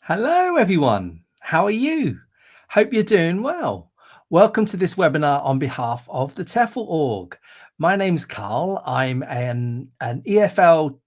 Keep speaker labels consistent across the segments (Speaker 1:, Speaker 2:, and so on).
Speaker 1: Hello, everyone. How are you? Hope you're doing well. Welcome to this webinar on behalf of the TEFL org. My name's Carl. I'm an EFL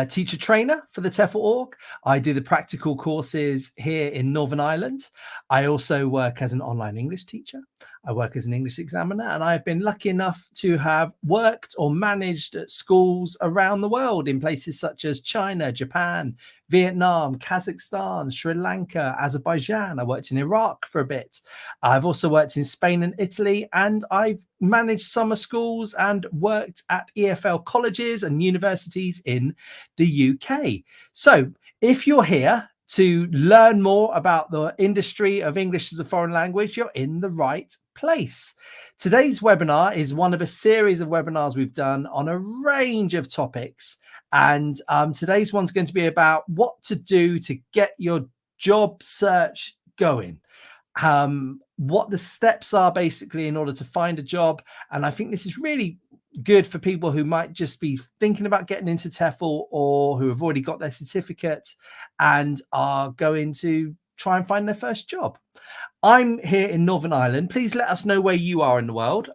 Speaker 1: teacher trainer for the TEFL org. I do the practical courses here in Northern Ireland. I also work as an online English teacher. I work as an English examiner, and I've been lucky enough to have worked or managed at schools around the world in places such as China, Japan, Vietnam, Kazakhstan, Sri Lanka, Azerbaijan. I worked in Iraq for a bit. I've also worked in Spain and Italy, and I've managed summer schools and worked at EFL colleges and universities in the UK. So if you're here to learn more about the industry of English as a foreign language, you're in the right place. Today's webinar is one of a series of webinars we've done on a range of topics. And today's one's going to be about what to do to get your job search going. What the steps are basically in order to find a job. And I think this is really good for people who might just be thinking about getting into TEFL or who have already got their certificate and are going to try and find their first job. I'm here in Northern Ireland. Please let us know where you are in the world.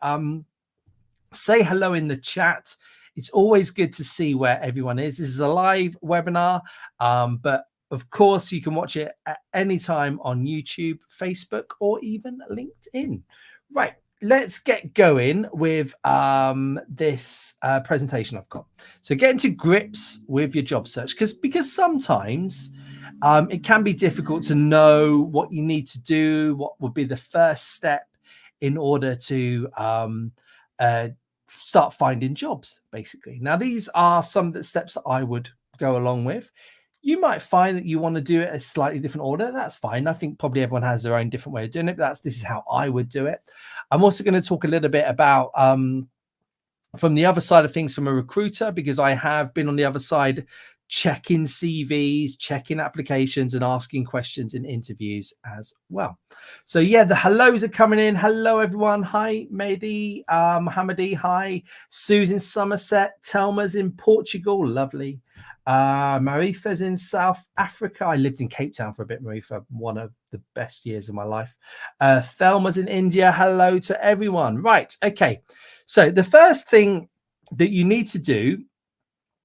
Speaker 1: Say hello in the chat. It's always good to see where everyone is. This is a live webinar, but of course, you can watch it at any time on YouTube, Facebook, or even LinkedIn. Right, let's get going with this presentation I've got. So getting to grips with your job search, because sometimes it can be difficult to know what you need to do, what would be the first step in order to start finding jobs, basically. Now, these are some of the steps that I would go along with. You might find that you want to do it a slightly different order. That's fine. I think probably everyone has their own different way of doing it. But this is how I would do it. I'm also going to talk a little bit about from the other side of things from a recruiter, because I have been on the other side checking CVs, checking applications and asking questions in interviews as well. So yeah, the hellos are coming in. Hello, everyone. Hi, Mehdi, Mohammadi. Hi, Susan Somerset. Telma's in Portugal. Lovely. Marifa's in South Africa. I lived in Cape Town for a bit, Marifa, one of the best years of my life. Thelma's in India. Hello to everyone. Right. Okay. So the first thing that you need to do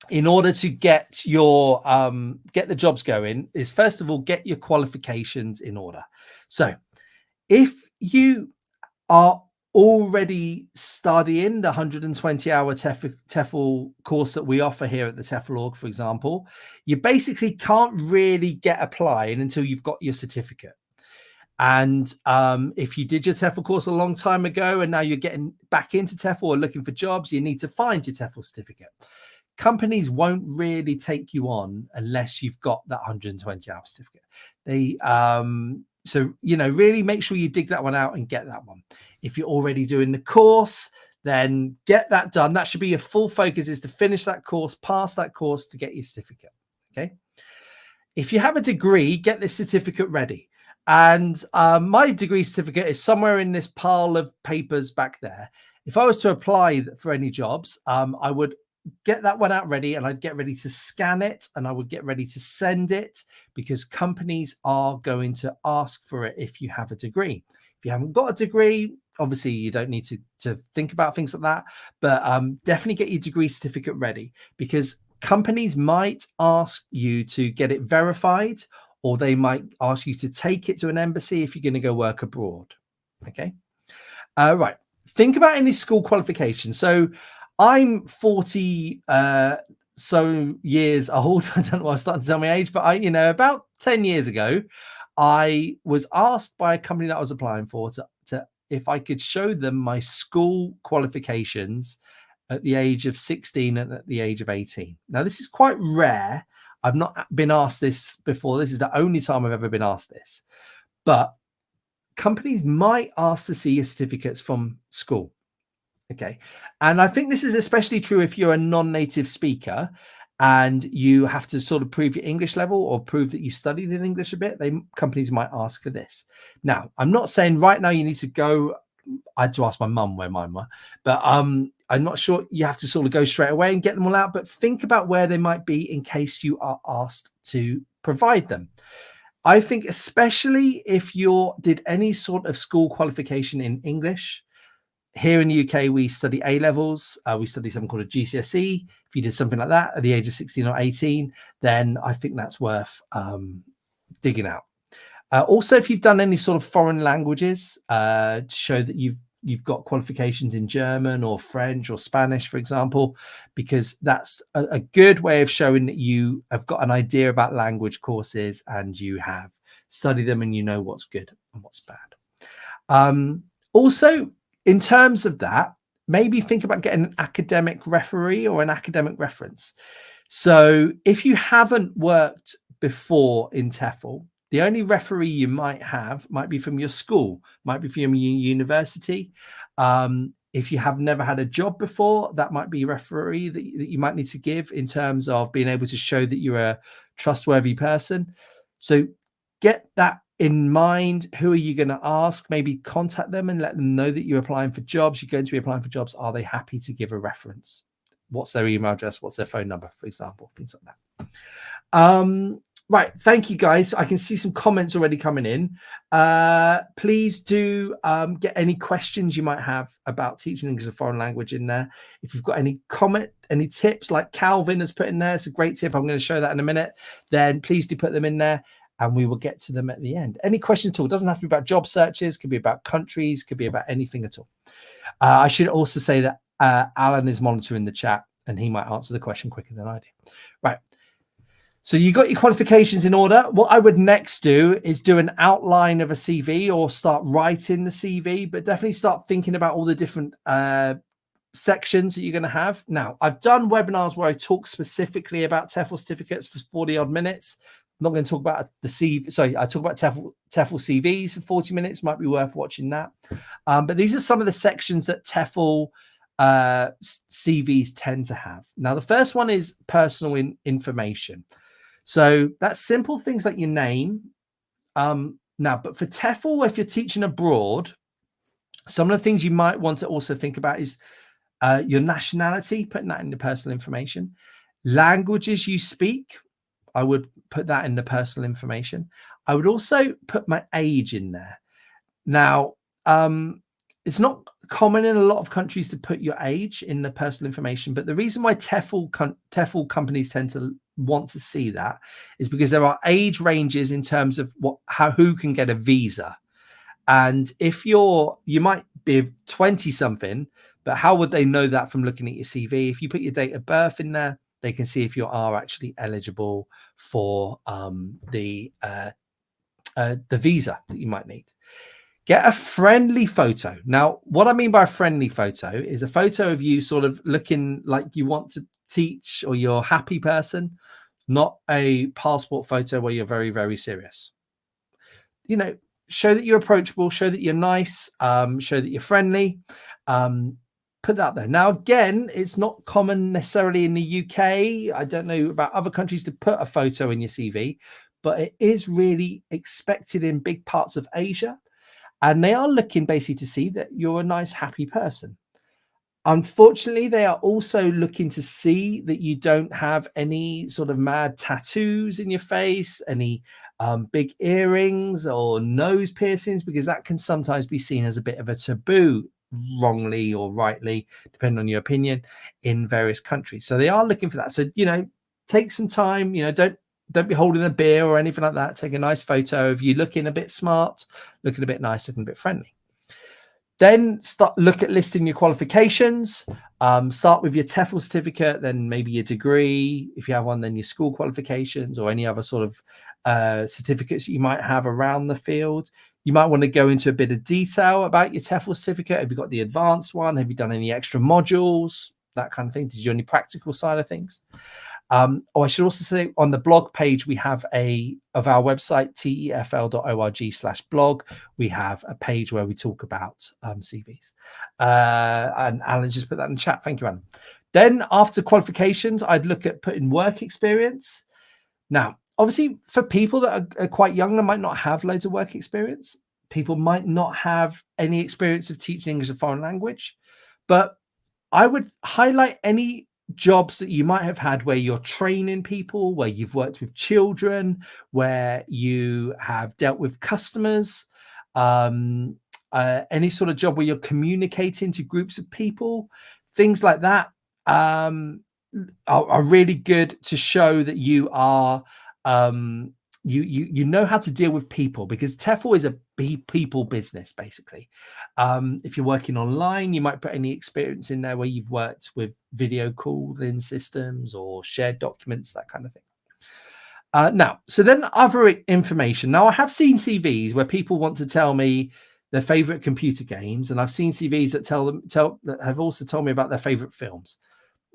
Speaker 1: in order to get your get the jobs going is, first of all, get your qualifications in order. So if you are already studying the 120-hour TEFL course that we offer here at the TEFL org, for example, you basically can't really get applying until you've got your certificate. And if you did your TEFL course a long time ago and now you're getting back into TEFL or looking for jobs, you need to find your TEFL certificate. Companies won't really take you on unless you've got that 120-hour certificate. They so, you know, really make sure you dig that one out and get that one. If you're already doing the course, then get that done. That should be your full focus, is to finish that course, pass that course to get your certificate. Okay. If you have a degree, get this certificate ready. And my degree certificate is somewhere in this pile of papers back there. If I was to apply for any jobs, I would get that one out ready, and I'd get ready to scan it, and I would get ready to send it, because companies are going to ask for it if you have a degree. If you haven't got a degree, obviously you don't need to think about things like that, but definitely get your degree certificate ready, because companies might ask you to get it verified, or they might ask you to take it to an embassy if you're going to go work abroad. Okay. Right. Think about any school qualifications. So I'm 40 so years old. I don't know why I'm starting to tell my age, but about 10 years ago, I was asked by a company that I was applying for to if I could show them my school qualifications at the age of 16 and at the age of 18. Now, this is quite rare. I've not been asked this before. This is the only time I've ever been asked this. But companies might ask to see your certificates from school. Okay. And I think this is especially true if you're a non-native speaker and you have to sort of prove your English level or prove that you studied in English a bit. Companies might ask for this. Now, I'm not saying right now you need to go. I had to ask my mum where mine were, but I'm not sure you have to sort of go straight away and get them all out, but think about where they might be in case you are asked to provide them. I think especially if you did any sort of school qualification in English. Here in the UK, we study A levels. We study something called a GCSE. If you did something like that at the age of 16 or 18, then I think that's worth digging out. Also, if you've done any sort of foreign languages to show that you've got qualifications in German or French or Spanish, for example, because that's a good way of showing that you have got an idea about language courses and you have studied them and you know what's good and what's bad. Also, in terms of that, maybe think about getting an academic referee or an academic reference. So if you haven't worked before in TEFL, the only referee you might have might be from your school, might be from your university. If you have never had a job before, that might be a referee that you might need to give in terms of being able to show that you're a trustworthy person. So get that in mind. Who are you going to ask? Maybe contact them and let them know that you're applying for jobs. You're going to be applying for jobs. Are they happy to give a reference? What's their email address? What's their phone number, for example? Things like that. Right. Thank you, guys. I can see some comments already coming in. Please do get any questions you might have about teaching English as a foreign language in there. If you've got any comment, any tips like Calvin has put in there, it's a great tip. I'm going to show that in a minute. Then please do put them in there, and we will get to them at the end. Any questions at all? It doesn't have to be about job searches. Could be about countries. Could be about anything at all. I should also say that Alan is monitoring the chat, and he might answer the question quicker than I do. Right. So you got your qualifications in order. What I would next do is do an outline of a CV or start writing the CV, but definitely start thinking about all the different sections that you're going to have. Now, I've done webinars where I talk specifically about TEFL certificates for 40 odd minutes. I'm not going to talk about the CV. Sorry, I talk about TEFL CVs for 40 minutes. Might be worth watching that. But these are some of the sections that TEFL CVs tend to have. Now, the first one is personal information. So that's simple things like your name. Now, but for TEFL, if you're teaching abroad, some of the things you might want to also think about is your nationality, putting that in the personal information. Languages you speak, I would put that in the personal information. I would also put my age in there. Now, it's not common in a lot of countries to put your age in the personal information, but the reason why TEFL companies tend to want to see that is because there are age ranges in terms of who can get a visa. And if you might be 20 something, but how would they know that from looking at your CV? If you put your date of birth in there, they can see if you are actually eligible for the visa that you might need. Get a friendly photo. Now, what I mean by a friendly photo is a photo of you sort of looking like you want to teach or you're a happy person, not a passport photo where you're very, very serious. You know, show that you're approachable, show that you're nice, show that you're friendly. Put that there. Now, again, it's not common necessarily in the UK. I don't know about other countries to put a photo in your CV, but it is really expected in big parts of Asia. And they are looking basically to see that you're a nice, happy person. Unfortunately, they are also looking to see that you don't have any sort of mad tattoos in your face, any big earrings or nose piercings, because that can sometimes be seen as a bit of a taboo, wrongly or rightly, depending on your opinion, in various countries. So they are looking for that. So, take some time, don't be holding a beer or anything like that. Take a nice photo of you looking a bit smart, looking a bit nice, looking a bit friendly. Then look at listing your qualifications. Start with your TEFL certificate, then maybe your degree. If you have one, then your school qualifications or any other sort of certificates that you might have around the field. You might want to go into a bit of detail about your TEFL certificate. Have you got the advanced one? Have you done any extra modules? That kind of thing. Did you do any practical side of things? I should also say on the blog page, we have of our website, tefl.org/blog. We have a page where we talk about CVs. And Alan just put that in the chat. Thank you, Alan. Then after qualifications, I'd look at putting work experience. Now, obviously, for people that are quite young, they might not have loads of work experience. People might not have any experience of teaching English as a foreign language, but I would highlight any jobs that you might have had where you're training people, where you've worked with children, where you have dealt with customers, any sort of job where you're communicating to groups of people, things like that, are really good to show that you are you know how to deal with people, because TEFL is a people business basically. If you're working online, you might put any experience in there where you've worked with video calling systems or shared documents, that kind of thing. Now, so then other information. Now, I have seen CVs where people want to tell me their favorite computer games, and I've seen CVs that that have also told me about their favorite films.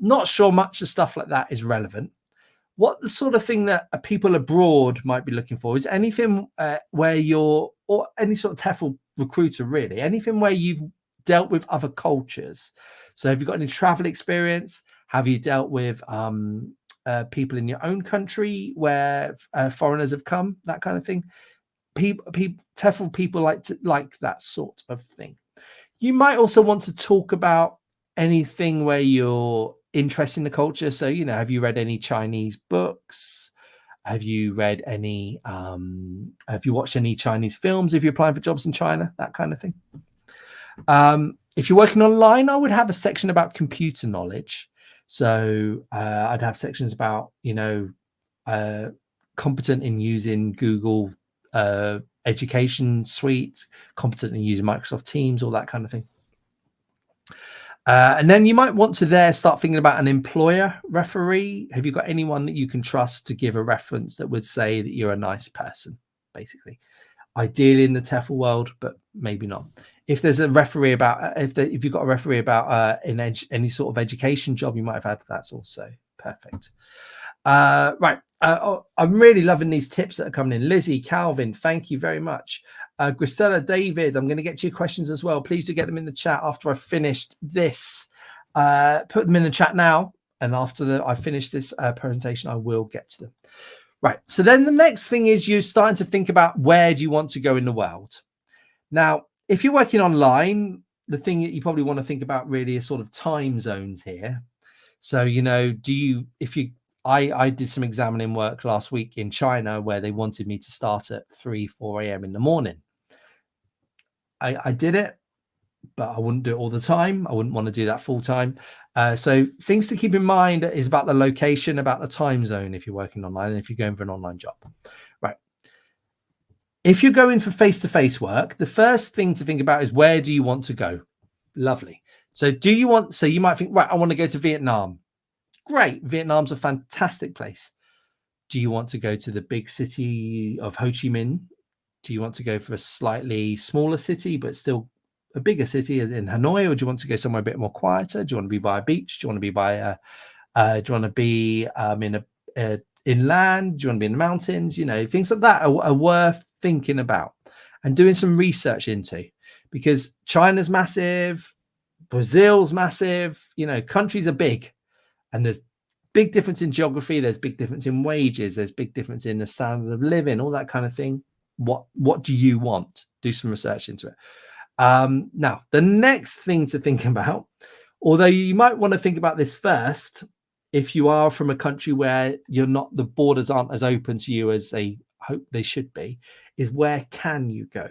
Speaker 1: Not sure much of stuff like that is relevant. What the sort of thing that people abroad might be looking for is anything where you're, or any sort of TEFL recruiter really, anything where you've dealt with other cultures. So have you got any travel experience? Have you dealt with people in your own country where foreigners have come, that kind of thing? TEFL people like that sort of thing. You might also want to talk about anything where you're interested in the culture. So, you know, have you read any Chinese books? Have you read any, have you watched any Chinese films if you're applying for jobs in China, that kind of thing? If you're working online, I would have a section about computer knowledge. So I'd have sections about, you know, competent in using Google education suite, competent in using Microsoft Teams, all that kind of thing. And then you might want to start thinking about an employer referee. Have you got anyone that you can trust to give a reference that would say that you're a nice person, basically? Ideally in the TEFL world, but maybe not. If there's a referee about, if you've got a referee about any sort of education job you might have had, that's also perfect. Right. I'm really loving these tips that are coming in. Lizzie, Calvin, thank you very much. Gristella, David, I'm going to get to your questions as well. Please do get them in the chat after I've finished this. Put them in the chat now, and after I finish this presentation, I will get to them. Right. So then the next thing is you're starting to think about where do you want to go in the world. Now, if you're working online, the thing that you probably want to think about really is sort of time zones here. So, you know, I did some examining work last week in China where they wanted me to start at 3-4 a.m. in the morning. I did it, but I wouldn't do it all the time. I wouldn't want to do that full time. So things to keep in mind is about the location, about the time zone if you're working online and if you're going for an online job. Right. If you're going for face-to-face work, the first thing to think about is where do you want to go? Lovely. So you might think, right, I want to go to Vietnam. Great. Vietnam's a fantastic place. Do you want to go to the big city of Ho Chi Minh? Do you want to go for a slightly smaller city, but still a bigger city as in Hanoi? Or do you want to go somewhere a bit more quieter? Do you want to be by a beach? Do you want to be in inland? Do you want to be in the mountains? You know, things like that are worth thinking about and doing some research into, because China's massive, Brazil's massive, you know, countries are big. And there's big difference in geography. There's big difference in wages. There's big difference in the standard of living, all that kind of thing. What do you want? Do some research into it. Now, the next thing to think about, although you might want to think about this first, if you are from a country where the borders aren't as open to you as they hope they should be, is where can you go?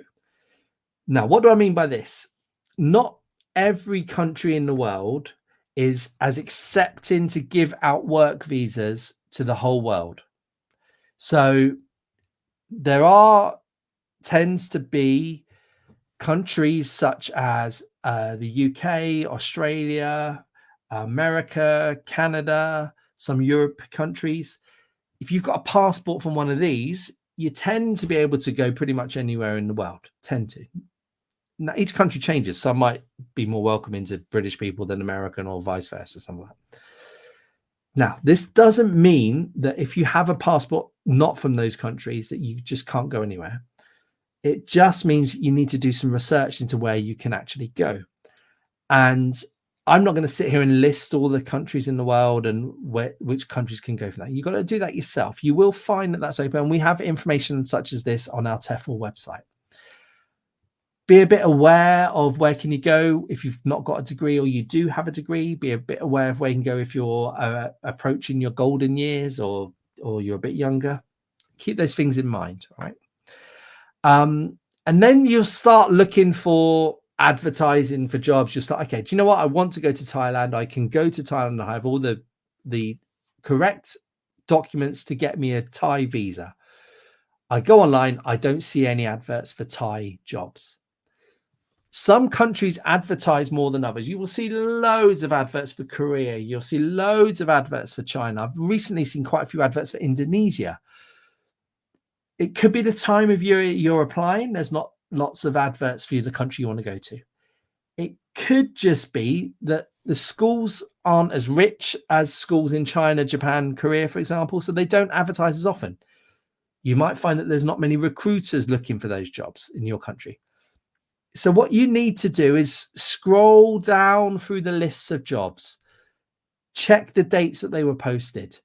Speaker 1: Now, what do I mean by this? Not every country in the world is as accepting to give out work visas to the whole world. So there tends to be countries such as the UK, Australia, America, Canada, some Europe countries. If you've got a passport from one of these, you tend to be able to go pretty much anywhere in the world, tend to. Now, each country changes. Some might be more welcoming to British people than American, or vice versa, something like that. Now, this doesn't mean that if you have a passport not from those countries that you just can't go anywhere. It just means you need to do some research into where you can actually go. And I'm not going to sit here and list all the countries in the world and which countries can go for that. You've got to do that yourself. You will find that that's open. We have information such as this on our TEFL website. Be a bit aware of where can you go if you've not got a degree, or you do have a degree. Be a bit aware of where you can go if you're approaching your golden years, or you're a bit younger. Keep those things in mind, right? And then you'll start looking for advertising for jobs. You'll start, okay, do you know what? I want to go to Thailand. I can go to Thailand. I have all the correct documents to get me a Thai visa. I go online. I don't see any adverts for Thai jobs. Some countries advertise more than others. You will see loads of adverts for Korea. You'll see loads of adverts for China. I've recently seen quite a few adverts for Indonesia. It could be the time of year you're applying. There's not lots of adverts for the country you want to go to. It could just be that the schools aren't as rich as schools in China, Japan, Korea, for example, so they don't advertise as often. You might find that there's not many recruiters looking for those jobs in your country. So what you need to do is scroll down through the lists of jobs, check the dates that they were posted,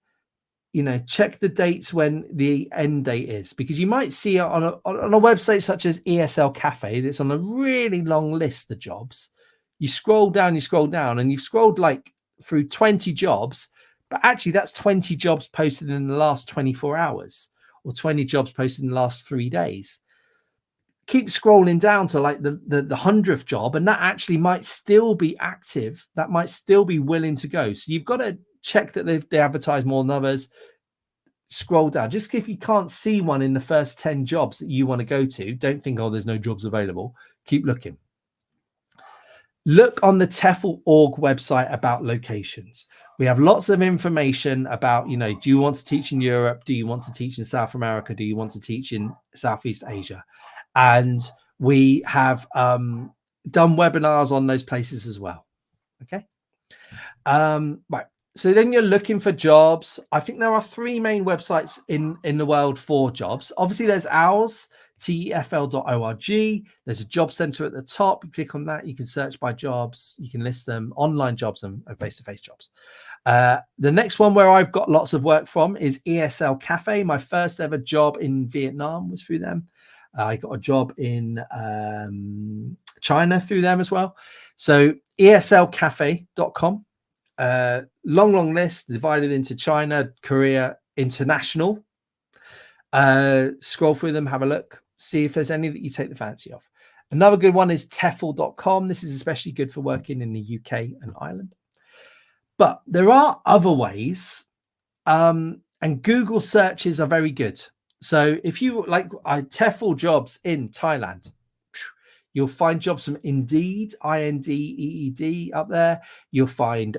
Speaker 1: check the dates when the end date is, because you might see it on a website such as ESL Cafe that's on a really long list of jobs. You scroll down, and you've scrolled like through 20 jobs, but actually that's 20 jobs posted in the last 24 hours or 20 jobs posted in the last 3 days. Keep scrolling down to like the 100th job, and that actually might still be active. That might still be willing to go. So you've got to check that they advertise more than others. Scroll down. Just if you can't see one in the first 10 jobs that you want to go to, don't think, oh, there's no jobs available. Keep looking. Look on the TEFL.org website about locations. We have lots of information about, do you want to teach in Europe? Do you want to teach in South America? Do you want to teach in Southeast Asia? And we have done webinars on those places as well. Okay. Right. So then you're looking for jobs. I think there are 3 main websites in the world for jobs. Obviously, there's ours, TEFL.org. There's a job center at the top. You click on that. You can search by jobs. You can list them, online jobs and face-to-face jobs. The next one where I've got lots of work from is ESL Cafe. My first ever job in Vietnam was through them. I got a job in China through them as well. So eslcafe.com. Long list divided into China, Korea, international. Scroll through them, have a look, see if there's any that you take the fancy of. Another good one is TEFL.com. This is especially good for working in the UK and Ireland. But there are other ways, and Google searches are very good. So if you like TEFL jobs in Thailand, you'll find jobs from Indeed, INDEED up there. You'll find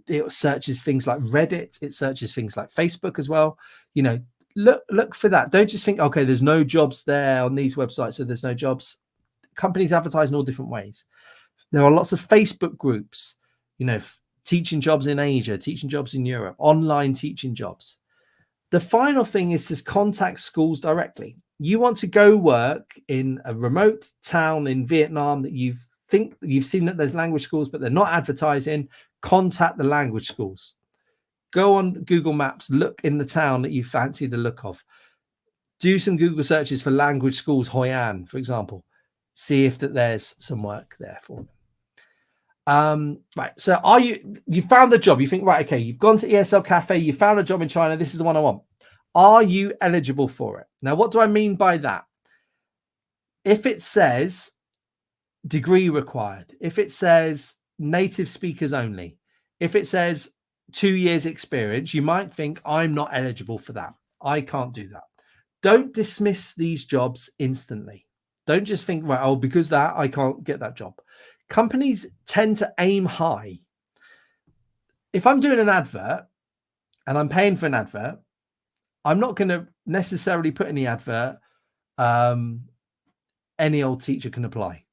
Speaker 1: it searches things like Reddit. It searches things like Facebook as well. Look for that. Don't just think, okay, there's no jobs there on these websites, so there's no jobs. Companies advertise in all different ways. There are lots of Facebook groups, teaching jobs in Asia, teaching jobs in Europe, online teaching jobs. The final thing is to contact schools directly. You want to go work in a remote town in Vietnam that you've seen that there's language schools, but they're not advertising. Contact the language schools. Go on Google Maps, look in the town that you fancy the look of. Do some Google searches for language schools, Hoi An, for example. See if there's some work there for them. Right. So you found the job. You think, right, okay, you've gone to ESL Cafe, you found a job in China. This is the one I want. Are you eligible for it? Now, what do I mean by that? If it says degree required, if it says native speakers only, if it says 2 years experience, you might think, I'm not eligible for that. I can't do that. Don't dismiss these jobs instantly. Don't just think, right, oh, because that I can't get that job. Companies tend to aim high. If I'm doing an advert and I'm paying for an advert, I'm not going to necessarily put in the advert, any old teacher can apply.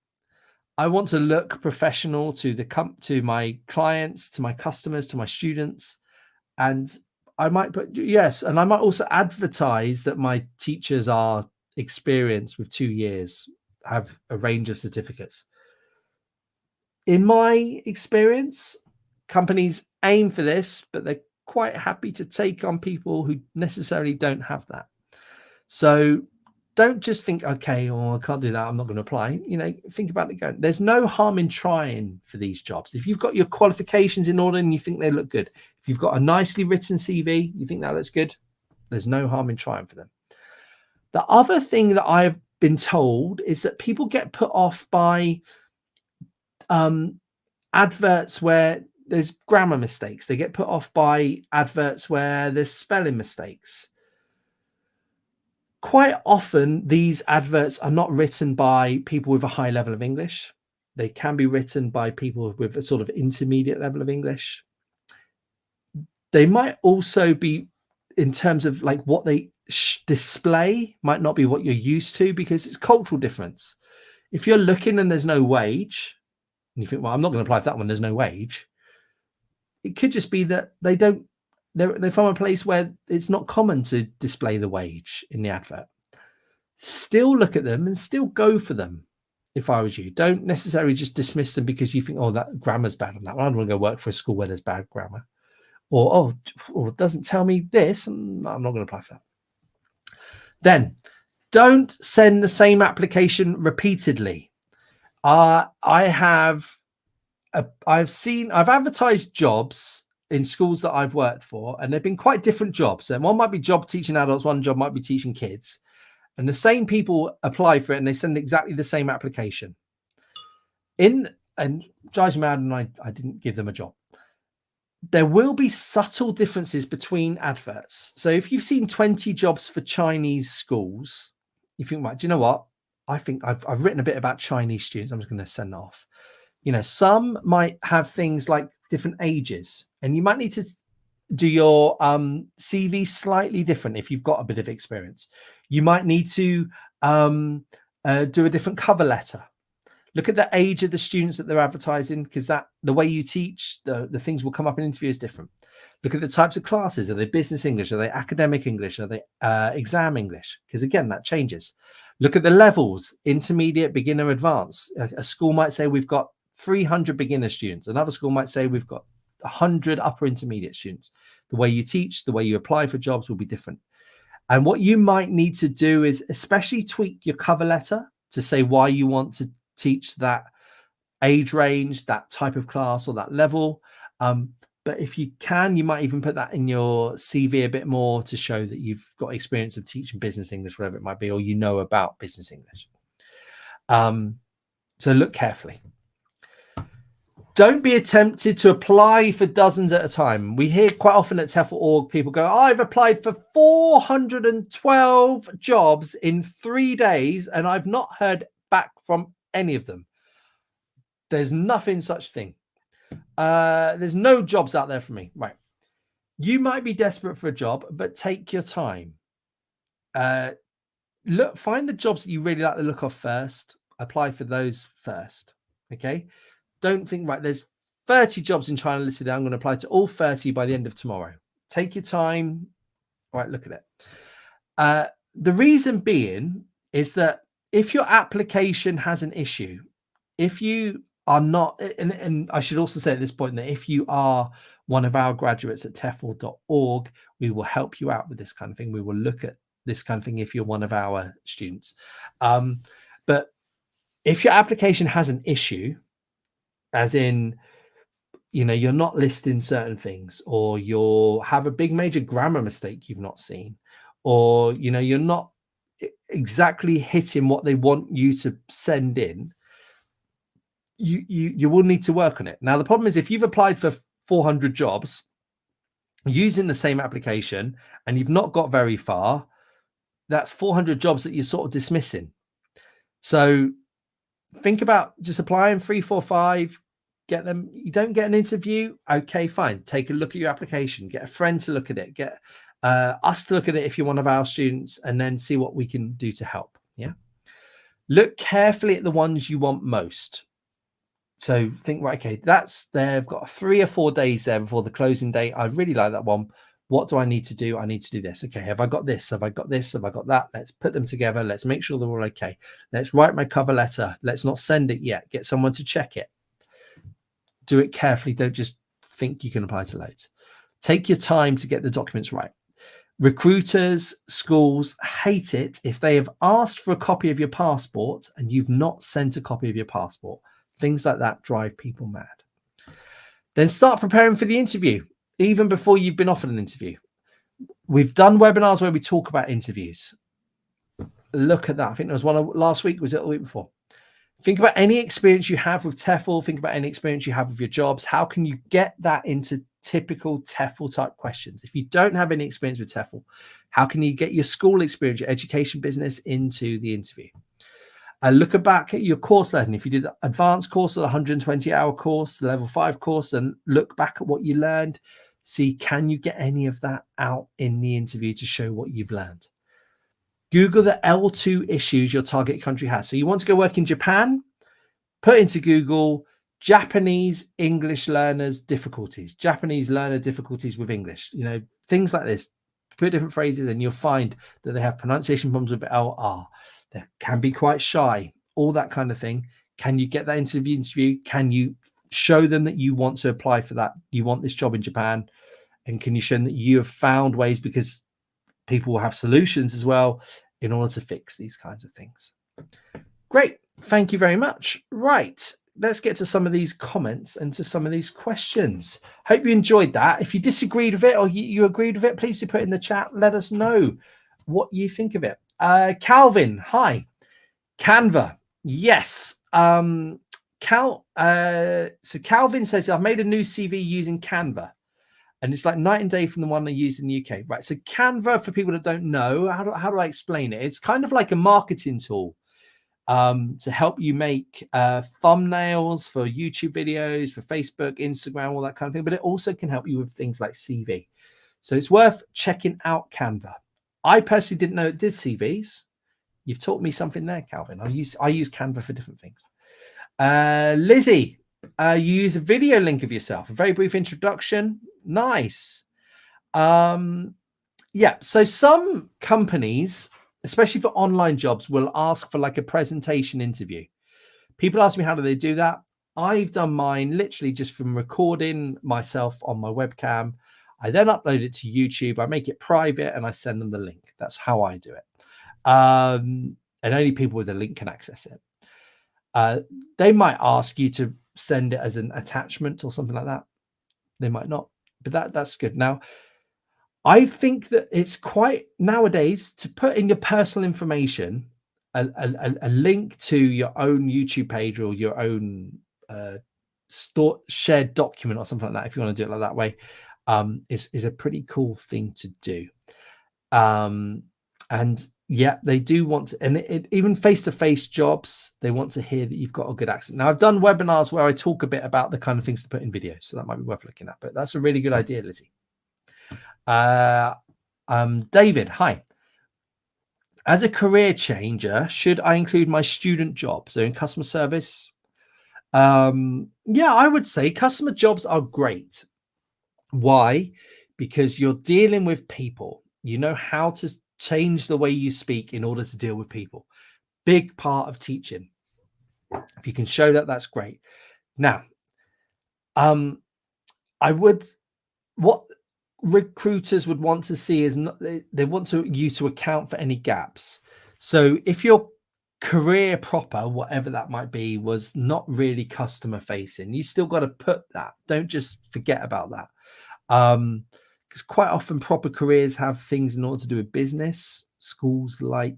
Speaker 1: I want to look professional to my clients, to my customers, to my students. And I might put, yes, and I might also advertise that my teachers are experienced with 2 years, have a range of certificates. In my experience, companies aim for this, but they're quite happy to take on people who necessarily don't have that. So don't just think, okay, oh, I can't do that, I'm not going to apply. Think about it going, there's no harm in trying for these jobs. If you've got your qualifications in order and you think they look good, if you've got a nicely written CV, you think that looks good, there's no harm in trying for them. The other thing that I've been told is that people get put off by adverts where there's grammar mistakes. They get put off by adverts where there's spelling mistakes. Quite often, these adverts are not written by people with a high level of English. They can be written by people with a sort of intermediate level of English. They might also be, in terms of like what they display, might not be what you're used to, because it's cultural difference. If you're looking and there's no wage, and you think, well, I'm not going to apply for that one, there's no wage. It could just be that they're from a place where it's not common to display the wage in the advert. Still look at them and still go for them. If I was you, don't necessarily just dismiss them because you think, oh, that grammar's bad on that one. I don't want to go work for a school where there's bad grammar. Or it doesn't tell me this, and I'm not going to apply for that. Then don't send the same application repeatedly. I've advertised jobs in schools that I've worked for, and they've been quite different jobs. And one might be job teaching adults, one job might be teaching kids. And the same people apply for it and they send exactly the same application. And drives me mad, and I didn't give them a job. There will be subtle differences between adverts. So if you've seen 20 jobs for Chinese schools, you think, right, do you know what? I think I've written a bit about Chinese students. I'm just going to send that off. Some might have things like different ages, and you might need to do your CV slightly different if you've got a bit of experience. You might need to do a different cover letter. Look at the age of the students that they're advertising, because the way you teach, the things will come up in interview is different. Look at the types of classes. Are they business English? Are they academic English? Are they exam English? Because again, that changes. Look at the levels: intermediate, beginner, advanced. A school might say we've got 300 beginner students. Another school might say we've got 100 upper intermediate students. The way you teach, the way you apply for jobs will be different. And what you might need to do is especially tweak your cover letter to say why you want to teach that age range, that type of class, or that level. But if you can, you might even put that in your CV a bit more to show that you've got experience of teaching business English, whatever it might be, or you know about business English. So look carefully. Don't be tempted to apply for dozens at a time. We hear quite often at TEFL.org, people go, I've applied for 412 jobs in 3 days, and I've not heard back from any of them. There's nothing such thing. There's no jobs out there for me. Right. You might be desperate for a job, but take your time. Find the jobs that you really like the look of first. Apply for those first. Okay. Don't think, right, there's 30 jobs in China listed there. I'm going to apply to all 30 by the end of tomorrow. Take your time. All right, look at it. The reason being is that if your application has an issue, if you are not, and I should also say at this point that if you are one of our graduates at TEFL.org, we will help you out with this kind of thing. We will look at this kind of thing if you're one of our students. But if your application has an issue, as in, you're not listing certain things, or you'll have a big major grammar mistake you've not seen, or, you're not exactly hitting what they want you to send in, you will need to work on it. Now, the problem is if you've applied for 400 jobs using the same application and you've not got very far, that's 400 jobs that you're sort of dismissing. So think about just applying 3, 4, 5, get them. You don't get an interview. Okay, fine. Take a look at your application, get a friend to look at it, get us to look at it if you're one of our students, and then see what we can do to help. Yeah. Look carefully at the ones you want most. So think, right, okay, they've got 3 or 4 days there before the closing date. I really like that one. What do I need to do? I need to do this. Okay, have I got this? Have I got this? Have I got that? Let's put them together. Let's make sure they're all okay. Let's write my cover letter. Let's not send it yet. Get someone to check it. Do it carefully. Don't just think you can apply to loads. Take your time to get the documents right. Recruiters, schools hate it if they have asked for a copy of your passport and you've not sent a copy of your passport. Things like that drive people mad. Then start preparing for the interview, even before you've been offered an interview. We've done webinars where we talk about interviews. Look at that. I think there was one last week. Was it the week before? Think about any experience you have with TEFL. Think about any experience you have with your jobs. How can you get that into typical TEFL type questions? If you don't have any experience with TEFL, how can you get your school experience, your education business into the interview? Look back at your course learning. If you did the advanced course, the 120-hour course, the level 5 course, then look back at what you learned. See, can you get any of that out in the interview to show what you've learned? Google the L2 issues your target country has. So you want to go work in Japan, put into Google Japanese English learners difficulties, Japanese learner difficulties with English, things like this. Put different phrases and you'll find that they have pronunciation problems with LR. They can be quite shy, all that kind of thing. Can you get that into the interview? Can you show them that you want to apply for that? You want this job in Japan? And can you show them that you have found ways, because people will have solutions as well in order to fix these kinds of things. Great. Thank you very much. Right. Let's get to some of these comments and to some of these questions. Hope you enjoyed that. If you disagreed with it or you agreed with it, please do put it in the chat. Let us know what you think of it. Calvin, hi. Canva. Yes. So Calvin says, I've made a new CV using Canva. And it's like night and day from the one I use in the UK. Right. So Canva, for people that don't know, how do I explain it? It's kind of like a marketing tool to help you make thumbnails for YouTube videos, for Facebook, Instagram, all that kind of thing. But it also can help you with things like CV. So it's worth checking out Canva. I personally didn't know it did CVs. You've taught me something there, Calvin. I use Canva for different things. Lizzie, you use a video link of yourself, a very brief introduction. Nice. Yeah, so some companies, especially for online jobs, will ask for like a presentation interview. People ask me, how do they do that? I've done mine literally just from recording myself on my webcam. I then upload it to YouTube. I make it private and I send them the link. That's how I do it. And only people with a link can access it. They might ask you to send it as an attachment or something like that. They might not, but that's good. Now, I think that it's quite nowadays to put in your personal information, a link to your own YouTube page or your own shared document or something like that, if you want to do it like that way, is a pretty cool thing to do. And yeah, they do want to, and even face-to-face jobs, they want to hear that you've got a good accent. Now, I've done webinars where I talk a bit about the kind of things to put in videos, so that might be worth looking at, but that's a really good idea, Lizzie. David, hi. As a career changer, should I include my student job? So in customer service, yeah, I would say customer jobs are great. Why? Because you're dealing with people. You know how to change the way you speak in order to deal with people. Big part of teaching. If you can show that, that's great. Now, what recruiters would want to see is they want you to account for any gaps. So if your career proper, whatever that might be, was not really customer facing, you still got to put that. Don't just forget about that. Because quite often proper careers have things in order to do with business. Schools like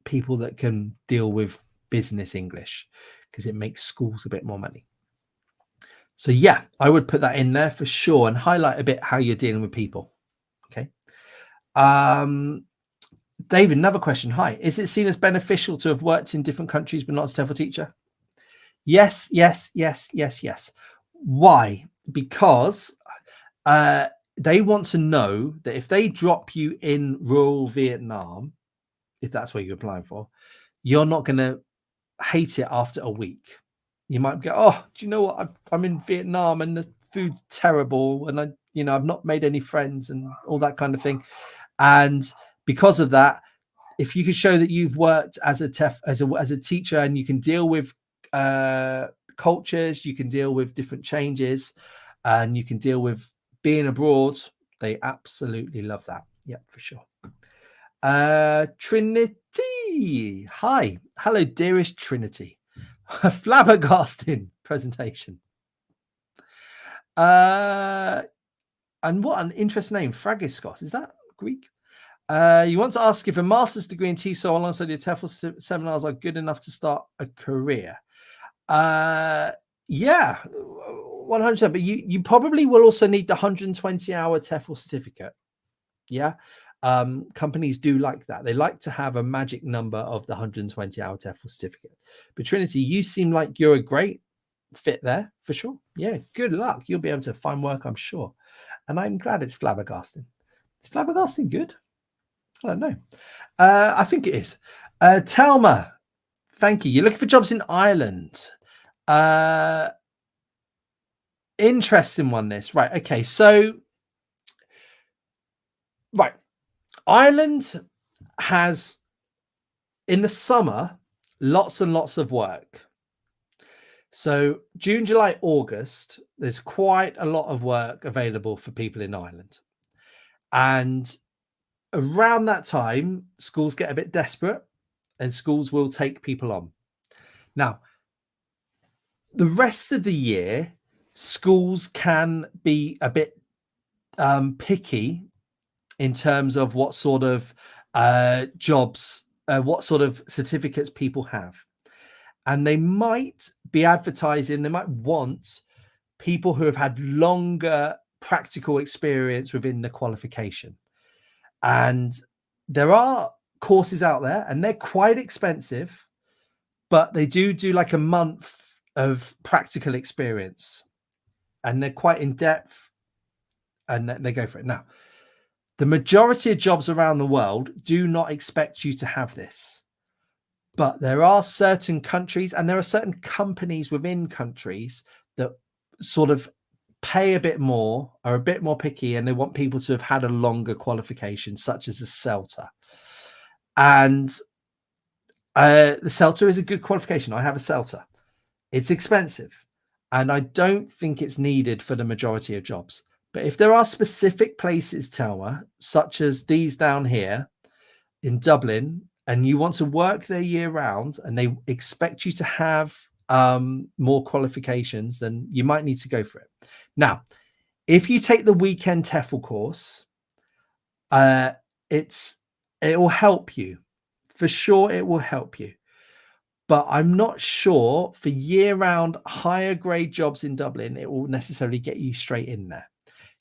Speaker 1: people that can deal with business English because it makes schools a bit more money. So yeah, I would put that in there for sure and highlight a bit how you're dealing with people. Okay. David, another question. Hi, is it seen as beneficial to have worked in different countries but not as a TEFL teacher? Yes, yes, yes, yes, yes. Why? Because they want to know that if they drop you in rural Vietnam, if that's what you're applying for, you're not going to hate it after a week. You might go, oh, do you know what? I'm in Vietnam and the food's terrible, and I've not made any friends and all that kind of thing. And because of that, if you could show that you've worked as a teacher and you can deal with cultures, you can deal with different changes, and you can deal with being abroad, they absolutely love that. Yep, for sure. Trinity. Hi. Hello, dearest Trinity. Flabbergasting presentation. And what an interesting name, Fragiskos. Is that Greek? You want to ask if a master's degree in TESOL alongside your TEFL seminars are good enough to start a career? Yeah, 100%. But you probably will also need the 120-hour TEFL certificate. Yeah. Companies do like that. They like to have a magic number of the 120-hour TEFL certificate. But Trinity, you seem like you're a great fit there for sure. Yeah, good luck. You'll be able to find work, I'm sure. And I'm glad it's flabbergasting. Is flabbergasting good? I don't know. I think it is. Telma, thank you. You're looking for jobs in Ireland. Interesting one, this. Right. Okay. So, right. Ireland has, in the summer, lots and lots of work. So June, July, August, there's quite a lot of work available for people in Ireland. And around that time, schools get a bit desperate and schools will take people on. Now, the rest of the year, schools can be a bit picky in terms of what sort of jobs, what sort of certificates people have. And they might be advertising, they might want people who have had longer practical experience within the qualification. And there are courses out there and they're quite expensive, but they do like a month of practical experience and they're quite in depth and they go for it. Now, the majority of jobs around the world do not expect you to have this, but there are certain countries and there are certain companies within countries that sort of pay a bit more, are a bit more picky, and they want people to have had a longer qualification, such as a CELTA. And the CELTA is a good qualification. I have a CELTA. It's expensive, and I don't think it's needed for the majority of jobs. But if there are specific places, Telma, such as these down here in Dublin, and you want to work there year round, and they expect you to have more qualifications, then you might need to go for it. Now, if you take the weekend TEFL course, it will help you. For sure, it will help you. But I'm not sure for year-round higher grade jobs in Dublin, it will necessarily get you straight in there.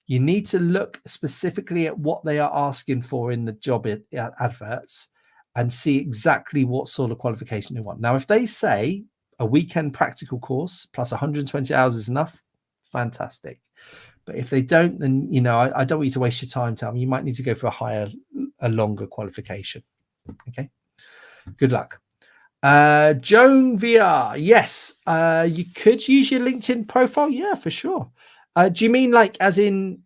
Speaker 1: You need to look specifically at what they are asking for in the job adverts and see exactly what sort of qualification they want. Now, if they say a weekend practical course plus 120 hours is enough, fantastic. But if they don't, then, you know, I don't want you to waste your time, Tom. You might need to go for a longer qualification. Okay. Good luck. Joan VR. Yes. You could use your LinkedIn profile. Yeah, for sure. Do you mean like as in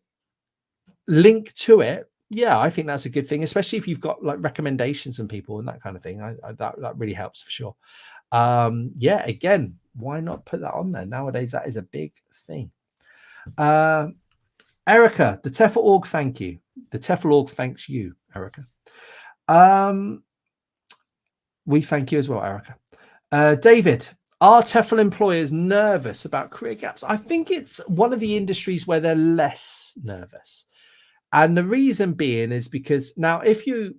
Speaker 1: link to it? Yeah, I think that's a good thing, especially if you've got like recommendations from people and that kind of thing. That really helps for sure. Yeah, again, why not put that on there? Nowadays, that is a big thing. Erica, the TEFL org, thank you. The TEFL org thanks you, Erica. We thank you as well, Erica. David, are TEFL employers nervous about career gaps? I think it's one of the industries where they're less nervous. And the reason being is because now if you,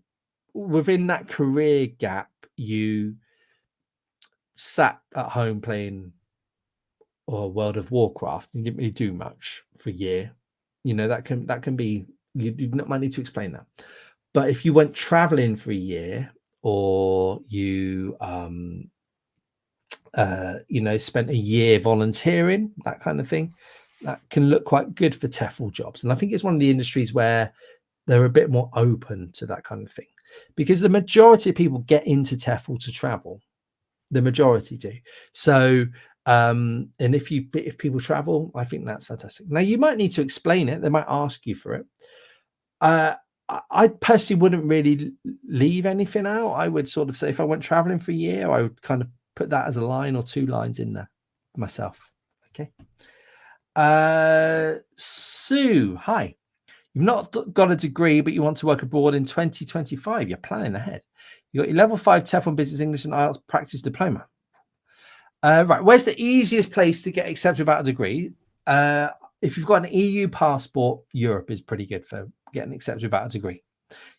Speaker 1: within that career gap, you sat at home playing World of Warcraft, you didn't really do much for a year, you know, that can be, you might need to explain that. But if you went traveling for a year, or you you know, spent a year volunteering, that kind of thing, that can look quite good for TEFL jobs. And I think it's one of the industries where they're a bit more open to that kind of thing, because the majority of people get into TEFL to travel. The majority do. So and if people travel, I think that's fantastic. Now, you might need to explain it. They might ask you for it. I personally wouldn't really leave anything out. I would sort of say if I went traveling for a year, I would kind of put that as a line or two lines in there myself. Okay. Sue, hi. You've not got a degree, but you want to work abroad in 2025. You're planning ahead. You got your level 5 TEFL Business English and IELTS practice diploma. Right, where's the easiest place to get accepted without a degree? If you've got an EU passport, Europe is pretty good for getting accepted without a degree.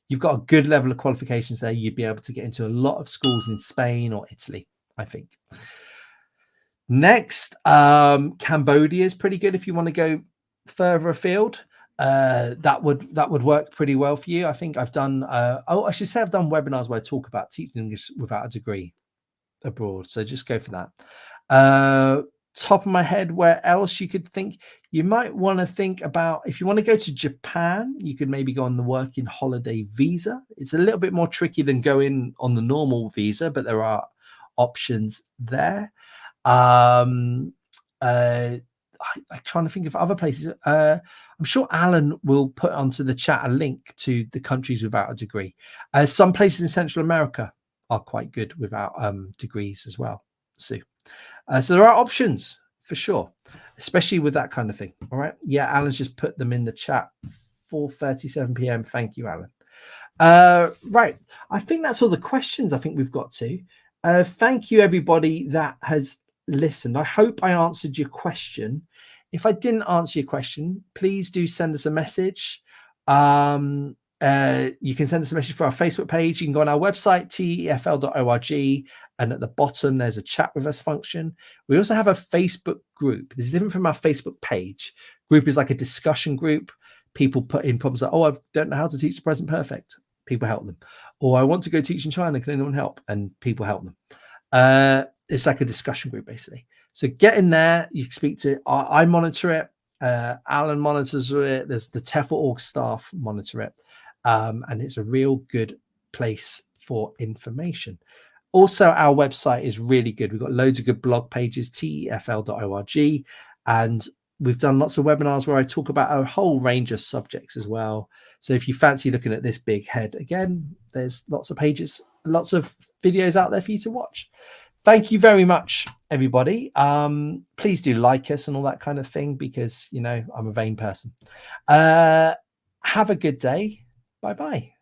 Speaker 1: You've got a good level of qualifications there. You'd be able to get into a lot of schools in Spain or Italy, I think. Next, Cambodia is pretty good if you want to go further afield. That would work pretty well for you. I think I've done. I should say I've done webinars where I talk about teaching English without a degree abroad. So just go for that. Top of my head, where else you could think? You might want to think about, if you want to go to Japan, you could maybe go on the working holiday visa. It's a little bit more tricky than going on the normal visa, but there are options there. I'm trying to think of other places. I'm sure Alan will put onto the chat a link to the countries without a degree. Some places in Central America are quite good without degrees as well. So there are options for sure, especially with that kind of thing. All right. Yeah, Alan's just put them in the chat. 4:37 p.m. Thank you, Alan. Right. I think that's all the questions I think we've got to. Thank you, everybody that has listened. I hope I answered your question. If I didn't answer your question, please do send us a message. You can send us a message for our Facebook page. You can go on our website, tefl.org, and at the bottom there's a chat with us function. We also have a Facebook group. This is different from our Facebook page. Group is like a discussion group. People put in problems like, oh, I don't know how to teach the present perfect. People help them. Or I want to go teach in China. Can anyone help? And people help them. It's like a discussion group, basically. So get in there. You can speak to, I monitor it. Alan monitors it. There's the TEFL org staff monitor it. And it's a real good place for information. Also, our website is really good. We've got loads of good blog pages, tefl.org. And we've done lots of webinars where I talk about a whole range of subjects as well. So if you fancy looking at this big head again, there's lots of pages, lots of videos out there for you to watch. Thank you very much, everybody. Please do like us and all that kind of thing, because, you know, I'm a vain person. Have a good day. Bye-bye.